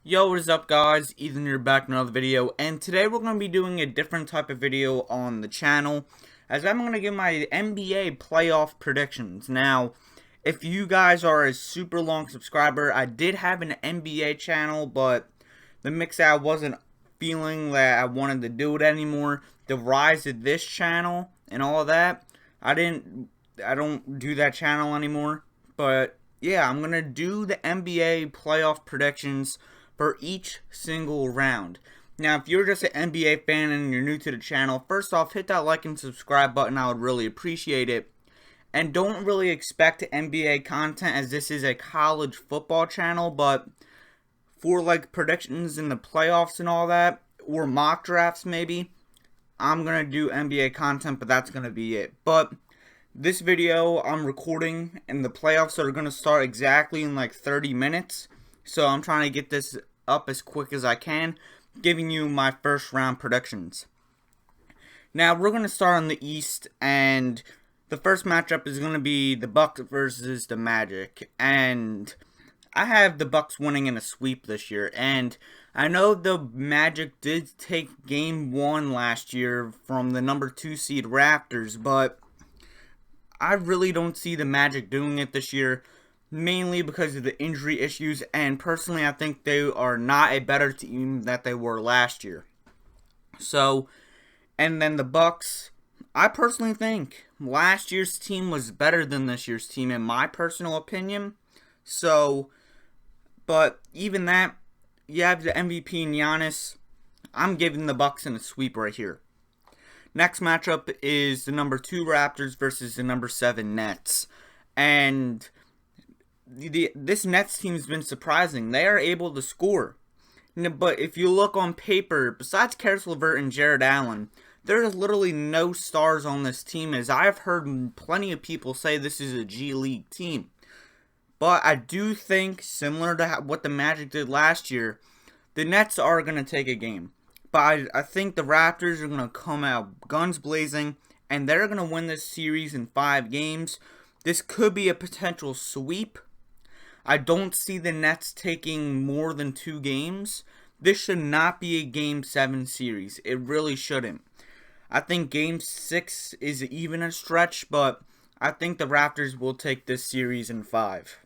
Yo, what is up guys? Ethan here back in another video, and today we're going to be doing a different type of video on the channel, as I'm going to give my NBA playoff predictions. Now, if you guys are a super long subscriber, I did have an NBA channel, but the mix out wasn't feeling that I wanted to do it anymore. The rise of this channel and all of that, I don't do that channel anymore, but yeah, I'm going to do the NBA playoff predictions for each single round. Now, if you're just an NBA fan and you're new to the channel, first off, hit that like and subscribe button. I would really appreciate it. And don't really expect NBA content, as this is a college football channel, but for like predictions in the playoffs and all that, or mock drafts maybe, I'm going to do NBA content, but that's going to be it. But this video I'm recording, and the playoffs are going to start exactly in like 30 minutes. So I'm trying to get this up as quick as I can, giving you my first round predictions. Now we're going to start on the East, and the first matchup is going to be the Bucks versus the Magic. And I have the Bucks winning in a sweep this year, and I know the Magic did take game 1 last year from the number 2 seed Raptors, but I really don't see the Magic doing it this year, mainly because of the injury issues, and personally I think they are not a better team than they were last year. So, and then the Bucks, I personally think last year's team was better than this year's team in my personal opinion. So, but even that, you have the MVP in Giannis. I'm giving the Bucks in a sweep right here. Next matchup is the number 2 Raptors versus the number 7 Nets. And this Nets team has been surprising. They are able to score. But if you look on paper, besides Caris LeVert and Jared Allen, there's literally no stars on this team, as I've heard plenty of people say this is a G League team. But I do think, similar to what the Magic did last year, the Nets are going to take a game. But I think the Raptors are going to come out guns blazing, and they're going to win this series in 5 games. This could be a potential sweep. I don't see the Nets taking more than 2 games. This should not be a Game 7 series. It really shouldn't. I think Game 6 is even a stretch, but I think the Raptors will take this series in 5.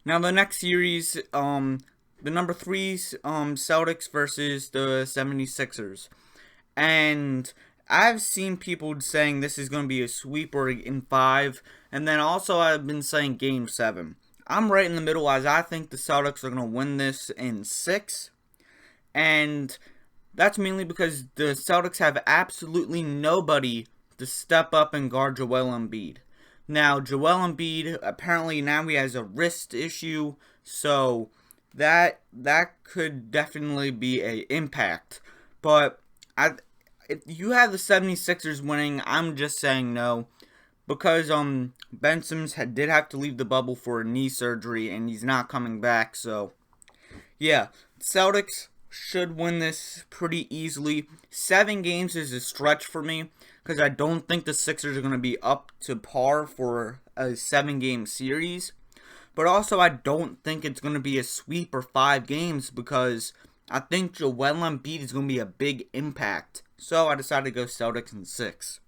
Now the next series, the number 3 Celtics versus the 76ers. And I've seen people saying this is going to be a sweep or in 5. And then also I've been saying Game 7. I'm right in the middle, as I think the Celtics are going to win this in 6. And that's mainly because the Celtics have absolutely nobody to step up and guard Joel Embiid. Now, Joel Embiid, apparently now he has a wrist issue, so that could definitely be an impact. But if you have the 76ers winning, I'm just saying no. Because Ben Simmons did have to leave the bubble for a knee surgery, and he's not coming back. So yeah, Celtics should win this pretty easily. 7 games is a stretch for me, because I don't think the Sixers are going to be up to par for a 7-game series. But also I don't think it's going to be a sweep or 5 games, because I think Joel Embiid is going to be a big impact. So I decided to go Celtics in 6.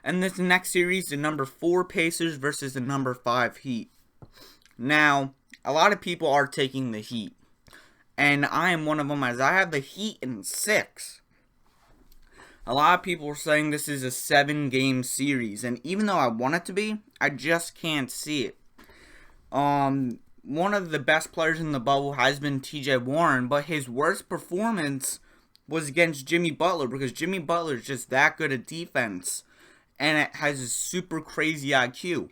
And this next series, the number 4 Pacers versus the number 5 Heat. Now, a lot of people are taking the Heat, and I am one of them, as I have the Heat in 6. A lot of people are saying this is a 7-game series, and even though I want it to be, I just can't see it. One of the best players in the bubble has been TJ Warren, but his worst performance was against Jimmy Butler, because Jimmy Butler is just that good at defense, and it has a super crazy IQ.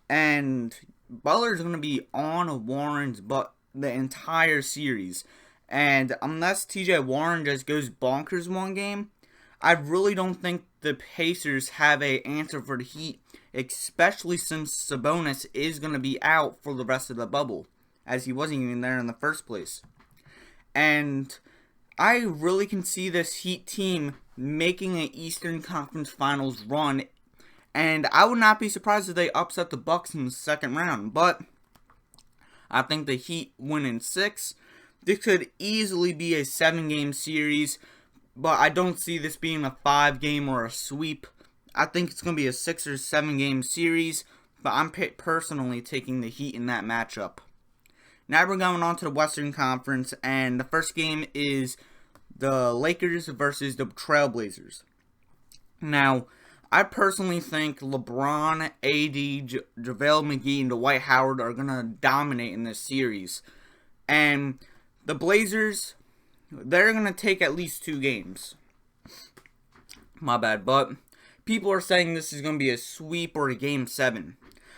And Butler's going to be on Warren's butt the entire series. And unless TJ Warren just goes bonkers one game, I really don't think the Pacers have an answer for the Heat, especially since Sabonis is going to be out for the rest of the bubble, as he wasn't even there in the first place. And I really can see this Heat team making an Eastern Conference Finals run, and I would not be surprised if they upset the Bucks in the second round. But I think the Heat win in 6. This could easily be a 7-game series, but I don't see this being a 5-game or a sweep. I think it's going to be a 6 or 7-game series, but I'm personally taking the Heat in that matchup. Now we're going on to the Western Conference, and the first game is the Lakers versus the Trailblazers. Now, I personally think LeBron, AD, JaVale McGee, and Dwight Howard are going to dominate in this series. And the Blazers, they're going to take at least 2 games. My bad, but people are saying this is going to be a sweep or a game 7.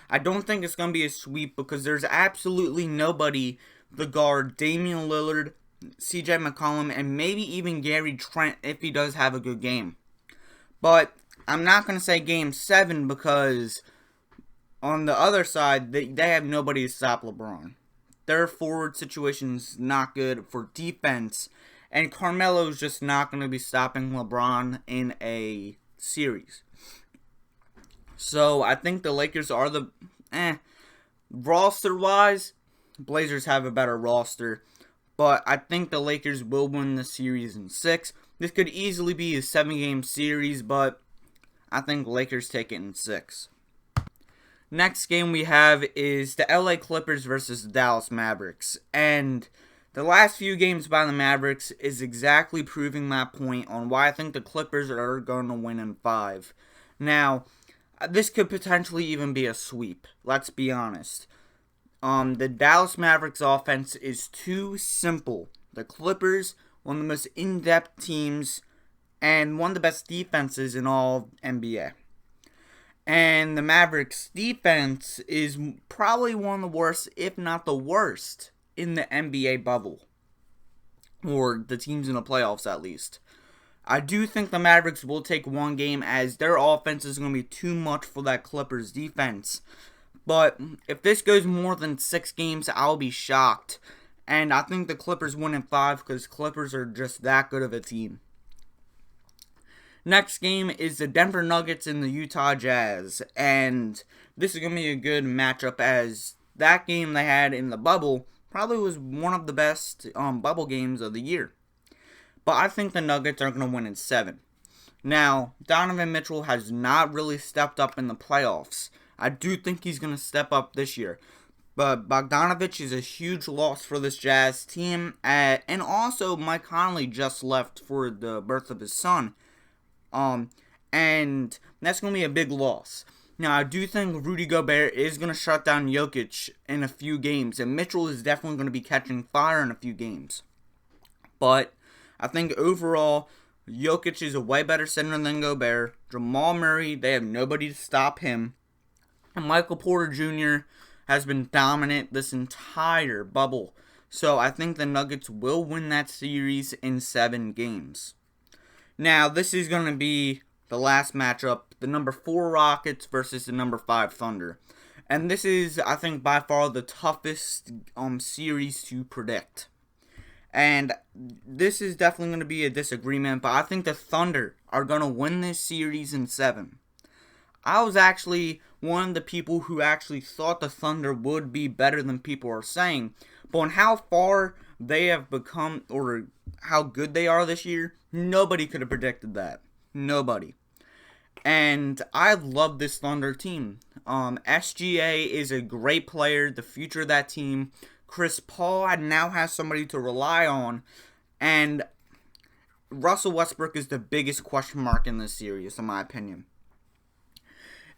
I don't think it's going to be a sweep because there's absolutely nobody to guard Damian Lillard, CJ McCollum, and maybe even Gary Trent if he does have a good game. But I'm not going to say game 7 because on the other side, they have nobody to stop LeBron. Their forward situation's not good for defense, and Carmelo's just not going to be stopping LeBron in a series. So, I think the Lakers are the, roster-wise, Blazers have a better roster. But I think the Lakers will win the series in 6. This could easily be a 7-game series, but I think Lakers take it in 6. Next game we have is the LA Clippers versus the Dallas Mavericks. And the last few games by the Mavericks is exactly proving that point on why I think the Clippers are going to win in 5. Now, this could potentially even be a sweep. Let's be honest. The Dallas Mavericks offense is too simple. The Clippers, one of the most in-depth teams, and one of the best defenses in all NBA. And the Mavericks defense is probably one of the worst, if not the worst, in the NBA bubble. Or the teams in the playoffs, at least. I do think the Mavericks will take 1 game as their offense is going to be too much for that Clippers defense. But if this goes more than 6 games, I'll be shocked. And I think the Clippers win in 5 because Clippers are just that good of a team. Next game is the Denver Nuggets and the Utah Jazz. And this is going to be a good matchup as that game they had in the bubble probably was one of the best bubble games of the year. But I think the Nuggets are going to win in 7. Now, Donovan Mitchell has not really stepped up in the playoffs. I do think he's going to step up this year. But Bogdanovich is a huge loss for this Jazz team. And also, Mike Conley just left for the birth of his son. And that's going to be a big loss. Now, I do think Rudy Gobert is going to shut down Jokic in a few games. And Mitchell is definitely going to be catching fire in a few games. But I think overall, Jokic is a way better center than Gobert. Jamal Murray, they have nobody to stop him. And Michael Porter Jr. has been dominant this entire bubble. So I think the Nuggets will win that series in 7 games. Now, this is going to be the last matchup. The number 4 Rockets versus the number 5 Thunder. And this is, I think, by far the toughest series to predict. And this is definitely going to be a disagreement, but I think the Thunder are going to win this series in 7. I was actually one of the people who actually thought the Thunder would be better than people are saying. But on how far they have become, or how good they are this year, nobody could have predicted that. Nobody. And I love this Thunder team. SGA is a great player, the future of that team. Chris Paul now has somebody to rely on. And Russell Westbrook is the biggest question mark in this series, in my opinion.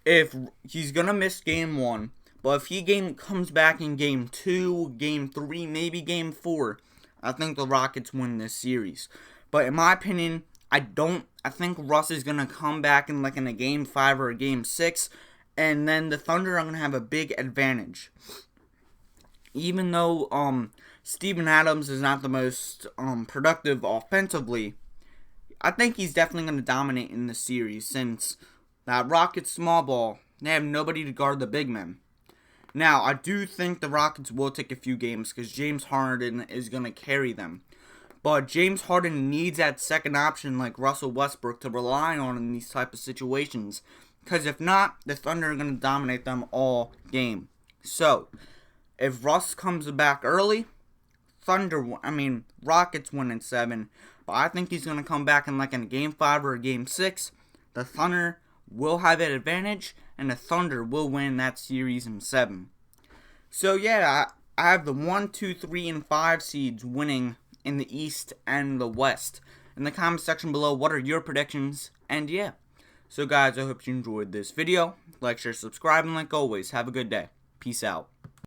If he's going to miss game 1, but if he comes back in game 2, game 3, maybe game 4, I think the Rockets win this series. But in my opinion, I think Russ is going to come back in a game 5 or a game 6, and then the Thunder are going to have a big advantage. Even though Steven Adams is not the most productive offensively, I think he's definitely going to dominate in the series since that Rockets small ball, they have nobody to guard the big men. Now, I do think the Rockets will take a few games because James Harden is going to carry them. But James Harden needs that second option like Russell Westbrook to rely on in these type of situations. Because if not, the Thunder are going to dominate them all game. So, If Russ comes back early, Rockets win in 7. But I think he's going to come back in like in a Game 5 or a Game 6. The Thunder will have an advantage, and the Thunder will win that series in 7. So yeah, I have the 1, 2, 3, and 5 seeds winning in the East and the West. In the comment section below, what are your predictions? And yeah, so guys, I hope you enjoyed this video. Like, share, subscribe, and like always, have a good day. Peace out.